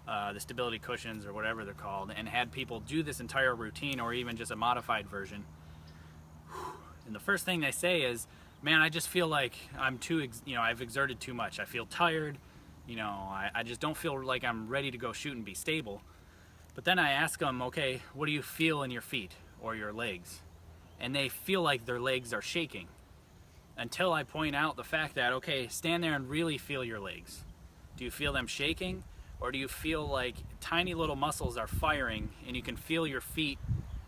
the stability cushions, or whatever they're called, and had people do this entire routine, or even just a modified version. And the first thing they say is, man, I just feel like I'm I've exerted too much. I feel tired. I just don't feel like I'm ready to go shoot and be stable. But then I ask them, okay, what do you feel in your feet? or your legs, and they feel like their legs are shaking, until I point out the fact that, okay, stand there and really feel your legs. Do you feel them shaking, or do you feel like tiny little muscles are firing and you can feel your feet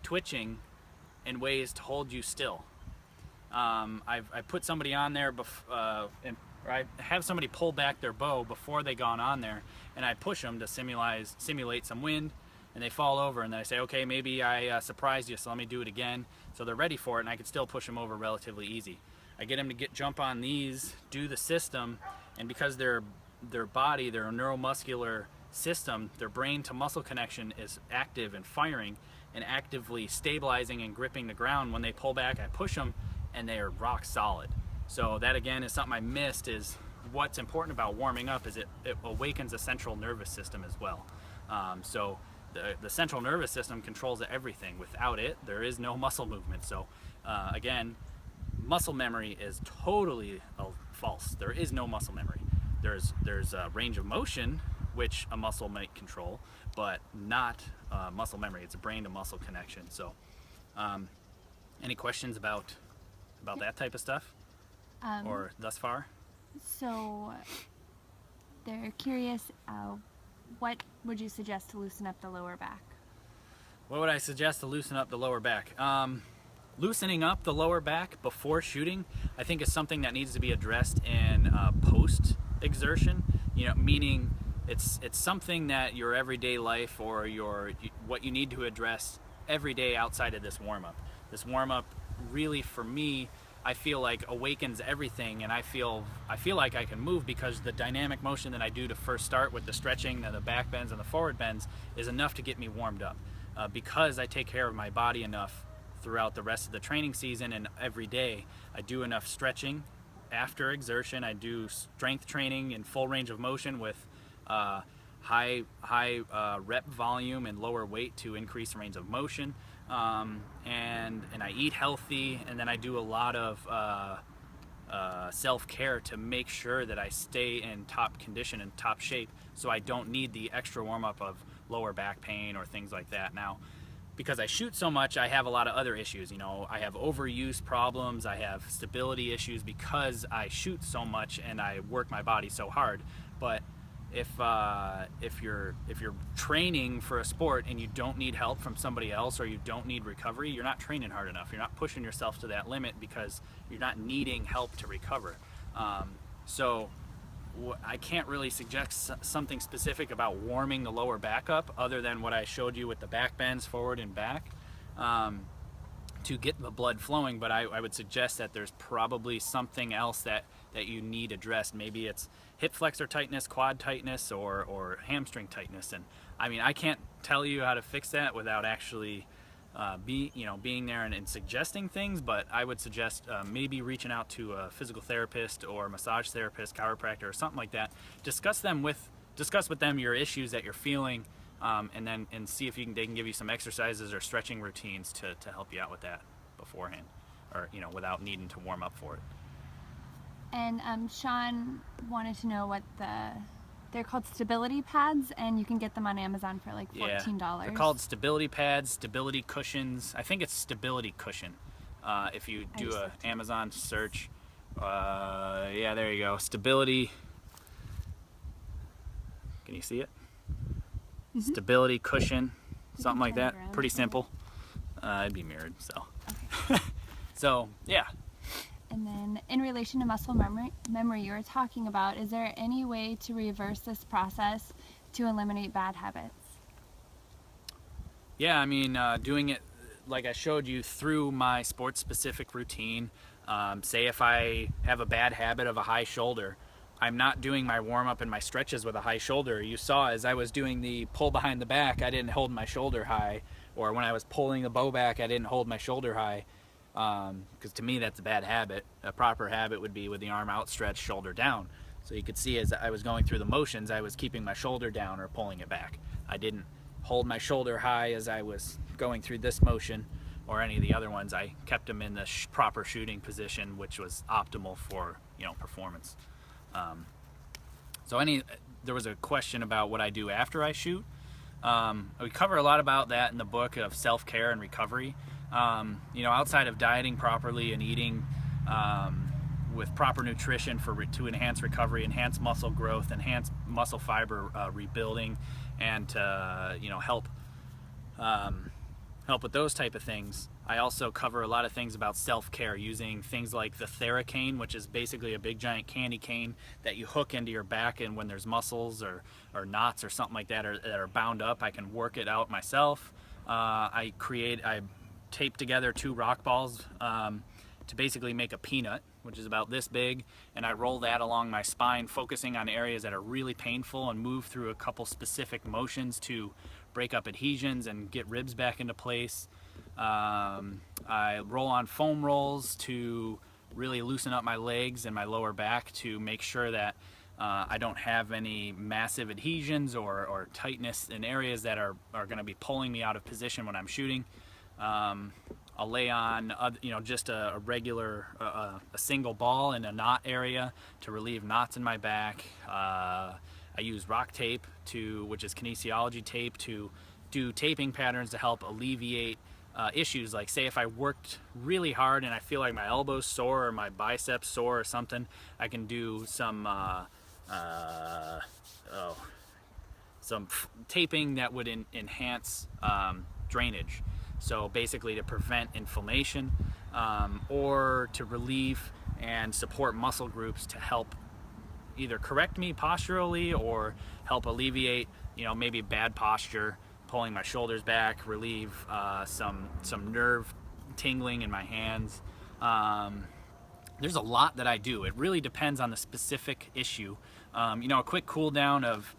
twitching in ways to hold you still? I put somebody on there, or I have somebody pull back their bow before they gone on there, and I push them to simulate some wind, and they fall over, and then I say, okay, maybe I surprised you, so let me do it again. So they're ready for it, and I can still push them over relatively easy. I get them to jump on these, do the system, and because their body, their neuromuscular system, their brain to muscle connection is active and firing and actively stabilizing and gripping the ground, when they pull back, I push them, and they are rock solid. So that again is something I missed. Is what's important about warming up is it awakens the central nervous system as well. So the central nervous system controls everything. Without it, there is no muscle movement. So again, muscle memory is totally false. There is no muscle memory. There's a range of motion which a muscle might control, but not muscle memory. It's a brain to muscle connection. So any questions about that type of stuff? Or thus far? So they're curious, what would you suggest to loosen up the lower back? What would I suggest to loosen up the lower back? Loosening up the lower back before shooting, I think, is something that needs to be addressed in post exertion. Meaning it's something that your everyday life or what you need to address every day outside of this warm up. This warm up really, for me, I feel like awakens everything, and I feel like I can move because the dynamic motion that I do to first start with the stretching and the back bends and the forward bends is enough to get me warmed up. Because I take care of my body enough throughout the rest of the training season and every day, I do enough stretching after exertion. I do strength training in full range of motion with high rep volume and lower weight to increase range of motion. And I eat healthy, and then I do a lot of self-care to make sure that I stay in top condition and top shape, so I don't need the extra warm-up of lower back pain or things like that. Now, because I shoot so much, I have a lot of other issues. I have overuse problems, I have stability issues because I shoot so much and I work my body so hard. But if you're training for a sport and you don't need help from somebody else, or you don't need recovery, you're not training hard enough. You're not pushing yourself to that limit because you're not needing help to recover. So I can't really suggest something specific about warming the lower back up other than what I showed you with the back bends forward and back to get the blood flowing. But I would suggest that there's probably something else that you need addressed. Maybe it's hip flexor tightness, quad tightness, or hamstring tightness. And I mean, I can't tell you how to fix that without actually being there and suggesting things, but I would suggest maybe reaching out to a physical therapist or massage therapist, chiropractor, or something like that. Discuss with them your issues that you're feeling, and see if they can give you some exercises or stretching routines to help you out with that beforehand, or without needing to warm up for it. And Sean wanted to know what they're called stability pads, and you can get them on Amazon for like $14. Yeah, they're called stability pads, stability cushions. I think it's stability cushion. If you do a Amazon search, yeah, there you go. Stability. Can you see it? Mm-hmm. Stability cushion, something like that. Pretty simple. It'd be mirrored, so. Okay. So yeah. And then in relation to muscle memory you were talking about, is there any way to reverse this process to eliminate bad habits? Yeah, I mean, doing it like I showed you through my sports-specific routine. Say if I have a bad habit of a high shoulder, I'm not doing my warm-up and my stretches with a high shoulder. You saw as I was doing the pull behind the back, I didn't hold my shoulder high. Or when I was pulling the bow back, I didn't hold my shoulder high. Because to me that's a bad habit. A proper habit would be with the arm outstretched, shoulder down. So you could see as I was going through the motions, I was keeping my shoulder down or pulling it back. I didn't hold my shoulder high as I was going through this motion or any of the other ones. I kept them in the proper shooting position, which was optimal for performance. There was a question about what I do after I shoot. We cover a lot about that in the book of self-care and recovery. You know, outside of dieting properly and eating with proper nutrition to enhance recovery, enhance muscle growth, enhance muscle fiber rebuilding, and to, you know, help with those type of things. I also cover a lot of things about self-care, using things like the Theracane, which is basically a big giant candy cane that you hook into your back, and when there's muscles or knots or something like that that are bound up, I can work it out myself. I tape together 2 rock balls to basically make a peanut, which is about this big, and I roll that along my spine, focusing on areas that are really painful, and move through a couple specific motions to break up adhesions and get ribs back into place. I roll on foam rolls to really loosen up my legs and my lower back to make sure that I don't have any massive adhesions or tightness in areas that are going to be pulling me out of position when I'm shooting. I'll lay on, you know, just a regular, a single ball in a knot area to relieve knots in my back. I use rock tape, which is kinesiology tape, to do taping patterns to help alleviate issues. Like, say if I worked really hard and I feel like my elbow's sore or my biceps sore or something, I can do some taping that would enhance drainage. So basically to prevent inflammation, or to relieve and support muscle groups to help either correct me posturally or help alleviate, you know, maybe bad posture, pulling my shoulders back, relieve some nerve tingling in my hands. There's a lot that I do. It really depends on the specific issue. You know, a quick cool down of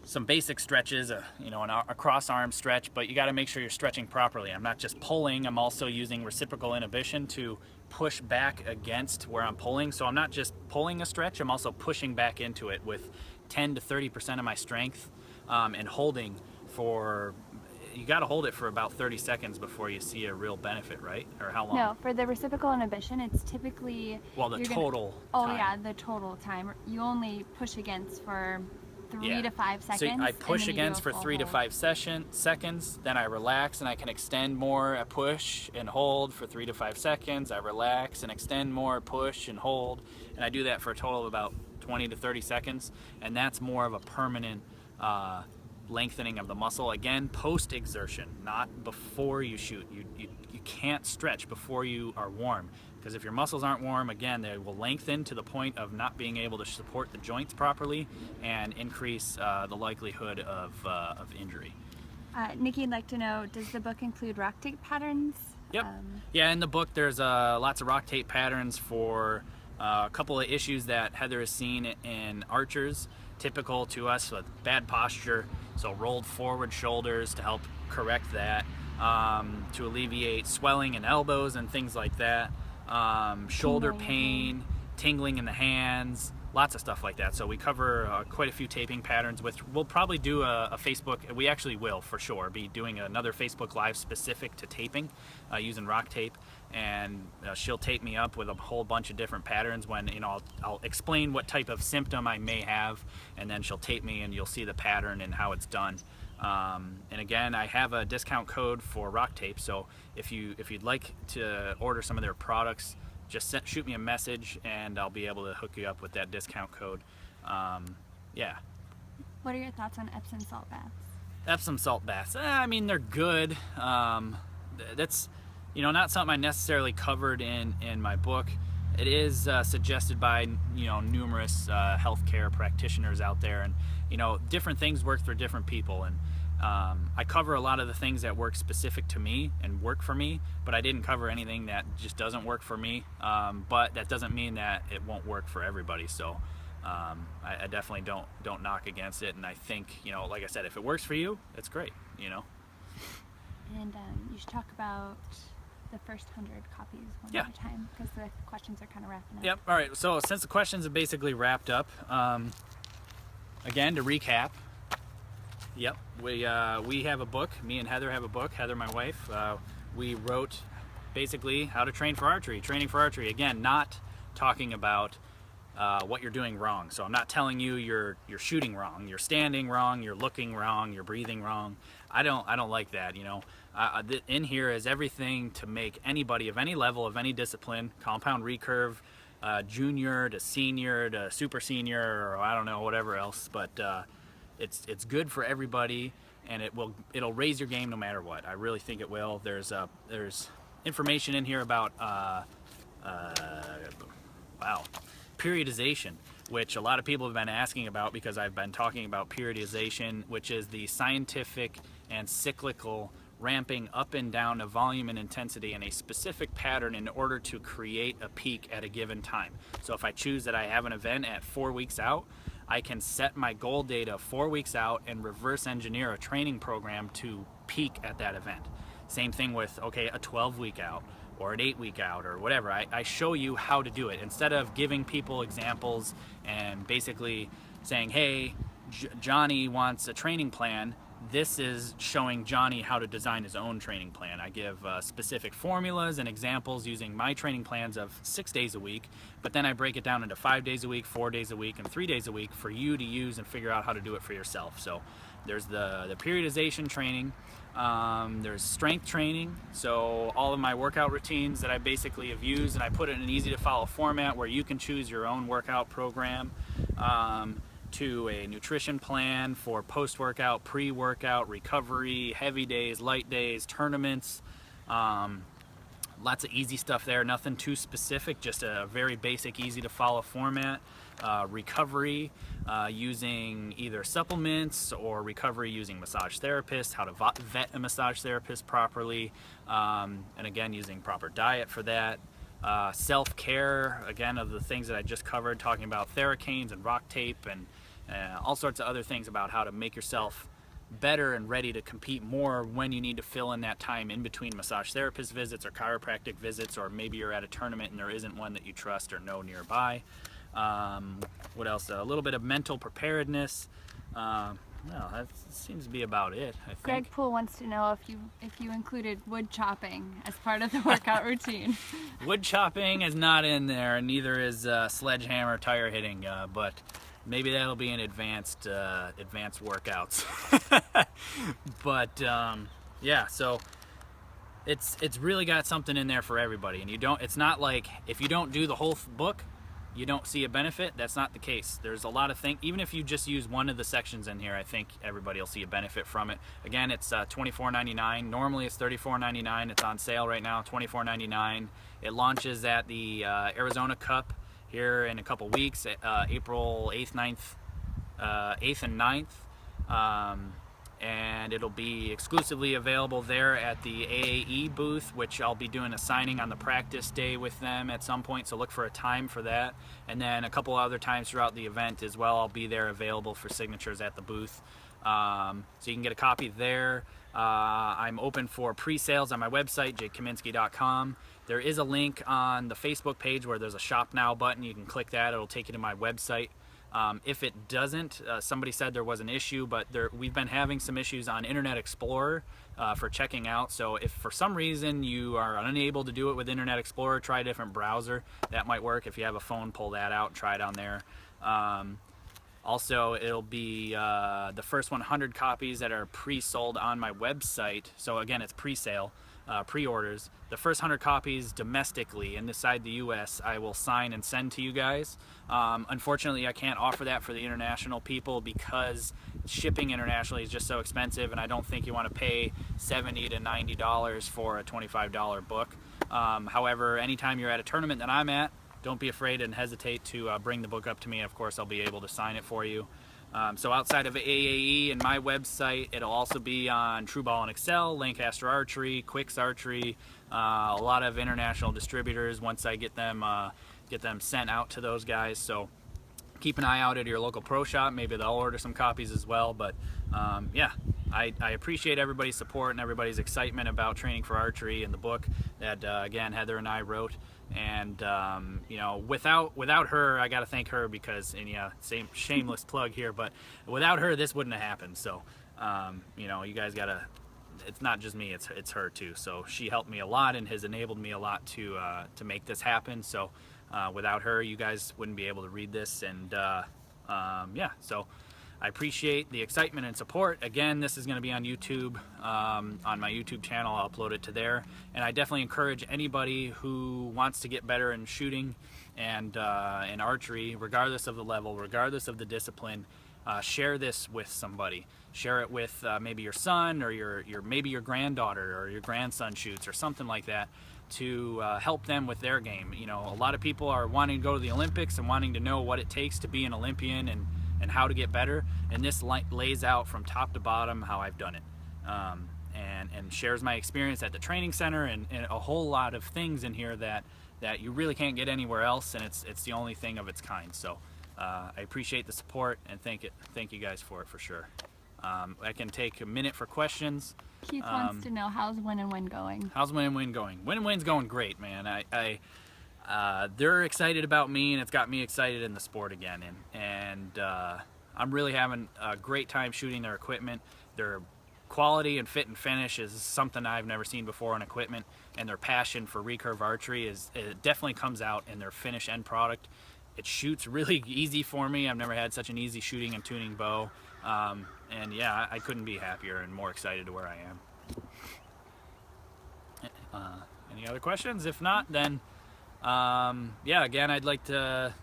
some basic stretches, you know, a cross arm stretch, but you got to make sure you're stretching properly. I'm not just pulling, I'm also using reciprocal inhibition to push back against where I'm pulling. So I'm not just pulling a stretch, I'm also pushing back into it with 10 to 30% of my strength, and holding for, you got to hold it for about 30 seconds before you see a real benefit, right? Or how long? No, for the reciprocal inhibition, it's typically... Well, the total time. Oh yeah, the total time. You only push against for 3 to 5 seconds. So I push against for 3 to 5 seconds, then I relax and I can extend more. I push and hold for 3 to 5 seconds. I relax and extend more, push and hold. And I do that for a total of about 20 to 30 seconds. And that's more of a permanent lengthening of the muscle. Again, post-exertion, not before you shoot. You can't stretch before you are warm, because if your muscles aren't warm, again, they will lengthen to the point of not being able to support the joints properly and increase the likelihood of injury. Nikki would like to know, does the book include rock tape patterns? Yep. Yeah, in the book there's lots of rock tape patterns for a couple of issues that Heather has seen in archers, typical to us with bad posture, so rolled forward shoulders to help correct that, to alleviate swelling in elbows and things like that. Shoulder pain, tingling in the hands, lots of stuff like that. So we cover quite a few taping patterns, which we'll probably do a Facebook, we actually will for sure be doing another Facebook Live specific to taping, using rock tape, and she'll tape me up with a whole bunch of different patterns when, you know, I'll explain what type of symptom I may have, and then she'll tape me and you'll see the pattern and how it's done. And again, I have a discount code for rock tape, so if you'd like to order some of their products, just shoot me a message and I'll be able to hook you up with that discount code. Yeah. What are your thoughts on Epsom salt baths? Epsom salt baths, I mean, they're good. That's, you know, not something I necessarily covered in my book. It is suggested by, you know, numerous healthcare practitioners out there, and, you know, different things work for different people, and I cover a lot of the things that work specific to me and work for me, but I didn't cover anything that just doesn't work for me, but that doesn't mean that it won't work for everybody. So I definitely don't knock against it, and I think, you know, like I said, if it works for you, it's great, you know. And you should talk about the first 100 copies one at a time, because the questions are kind of wrapping up. Yep. All right. So since the questions have basically wrapped up, again, to recap, yep, we have a book. Me and Heather have a book. Heather, my wife, we wrote basically how to train for archery. Training for archery. Again, not talking about what you're doing wrong. So I'm not telling you you're shooting wrong, you're standing wrong, you're looking wrong, you're breathing wrong. I don't like that. You know, in here is everything to make anybody of any level, of any discipline, compound recurve, junior to senior to super senior, or I don't know, whatever else. But it's good for everybody, and it'll raise your game no matter what. I really think it will. There's information in here about periodization, which a lot of people have been asking about, because I've been talking about periodization, which is the scientific and cyclical ramping up and down of volume and intensity in a specific pattern in order to create a peak at a given time. So if I choose that I have an event at 4 weeks out, I can set my goal data 4 weeks out and reverse engineer a training program to peak at that event. Same thing with, okay, a 12-week out or an 8-week out or whatever. I show you how to do it instead of giving people examples and basically saying, hey, Johnny wants a training plan. This is showing Johnny how to design his own training plan. I give specific formulas and examples using my training plans of 6 days a week, but then I break it down into 5 days a week, 4 days a week, and 3 days a week for you to use and figure out how to do it for yourself. So there's the periodization training. There's strength training, so all of my workout routines that I basically have used, and I put it in an easy to follow format where you can choose your own workout program, to a nutrition plan for post-workout, pre-workout, recovery, heavy days, light days, tournaments. Lots of easy stuff there, nothing too specific, just a very basic, easy to follow format. Recovery using either supplements or recovery using massage therapists, how to vet a massage therapist properly, and again using proper diet for that. Self-care, again, of the things that I just covered, talking about Theracanes and rock tape and all sorts of other things about how to make yourself better and ready to compete more when you need to fill in that time in between massage therapist visits or chiropractic visits, or maybe you're at a tournament and there isn't one that you trust or know nearby. What else? A little bit of mental preparedness. Well, that seems to be about it, I think. Greg Poole wants to know if you included wood chopping as part of the workout routine. Wood chopping is not in there, and neither is sledgehammer tire hitting, but maybe that'll be in advanced workouts. But yeah, so it's really got something in there for everybody, and it's not like if you don't do the whole book you don't see a benefit. That's not the case. There's a lot of things, even if you just use one of the sections in here, I think everybody will see a benefit from it. Again, it's $24.99. Normally it's $34.99. It's on sale right now, $24.99. It launches at the Arizona Cup here in a couple weeks, April 8th, 8th and 9th. And it'll be exclusively available there at the AAE booth, which I'll be doing a signing on the practice day with them at some point, so look for a time for that. And then a couple other times throughout the event as well, I'll be there available for signatures at the booth. So you can get a copy there. I'm open for pre-sales on my website, jakekaminski.com. There is a link on the Facebook page where there's a Shop Now button. You can click that. It'll take you to my website. If it doesn't, somebody said there was an issue, but we've been having some issues on Internet Explorer for checking out. So if for some reason you are unable to do it with Internet Explorer, try a different browser. That might work. If you have a phone, pull that out and try it on there. Also, it'll be the first 100 copies that are pre-sold on my website. So again, it's pre-sale. Pre-orders. The first 100 copies domestically inside the US I will sign and send to you guys. Unfortunately, I can't offer that for the international people because shipping internationally is just so expensive, and I don't think you want to pay $70 to $90 for a $25 book. However, anytime you're at a tournament that I'm at, don't be afraid and hesitate to bring the book up to me. Of course, I'll be able to sign it for you. So outside of AAE and my website, it'll also be on True Ball and Excel, Lancaster Archery, Quicks Archery, a lot of international distributors once I get them sent out to those guys. So keep an eye out at your local pro shop. Maybe they'll order some copies as well. But yeah, I appreciate everybody's support and everybody's excitement about training for archery and the book that, again, Heather and I wrote. And you know, without her, I got to thank her because, and yeah, same shameless plug here, but without her, this wouldn't have happened. So you know, you guys gotta. It's not just me; it's her too. So she helped me a lot and has enabled me a lot to make this happen. So Without her, you guys wouldn't be able to read this. And yeah, so I appreciate the excitement and support. Again, this is going to be on YouTube, on my YouTube channel. I'll upload it to there. And I definitely encourage anybody who wants to get better in shooting and in archery, regardless of the level, regardless of the discipline, share this with somebody. Share it with maybe your son, or maybe your granddaughter or your grandson shoots, or something like that, to help them with their game. You know, a lot of people are wanting to go to the Olympics and wanting to know what it takes to be an Olympian and how to get better, and this lays out from top to bottom how I've done it, and shares my experience at the training center, and a whole lot of things in here that you really can't get anywhere else, and it's the only thing of its kind. So I appreciate the support, and thank you guys for it, for sure. I can take a minute for questions. Keith wants to know, how's Win and Win going? How's Win and Win going? Win and Win's going great, man. They're excited about me, and it's got me excited in the sport again. And I'm really having a great time shooting their equipment. Their quality and fit and finish is something I've never seen before on equipment, and their passion for recurve archery it definitely comes out in their finish end product. It shoots really easy for me. I've never had such an easy shooting and tuning bow. And yeah, I couldn't be happier and more excited to where I am. Any other questions? If not, then yeah, again, I'd like to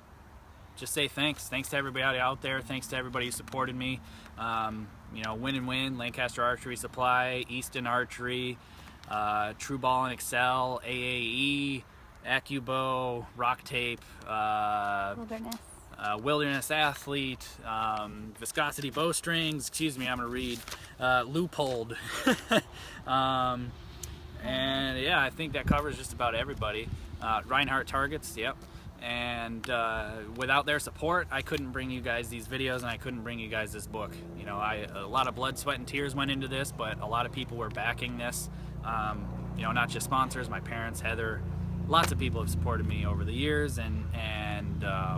just say thanks to everybody out there. Thanks to everybody who supported me. You know, Win and Win, Lancaster Archery Supply, Easton Archery, True Ball and Excel, AAE, AccuBow, Rock Tape, Wilderness Athlete, Viscosity Bowstrings, excuse me, I'm gonna read, Loophole. And yeah, I think that covers just about everybody. Reinhardt Targets, yep. And without their support, I couldn't bring you guys these videos, and I couldn't bring you guys this book. You know, a lot of blood, sweat, and tears went into this, but a lot of people were backing this. You know, not just sponsors, my parents, Heather, lots of people have supported me over the years, and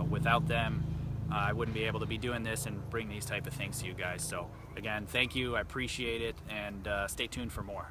without them, I wouldn't be able to be doing this and bring these type of things to you guys. So again, thank you, I appreciate it, and stay tuned for more.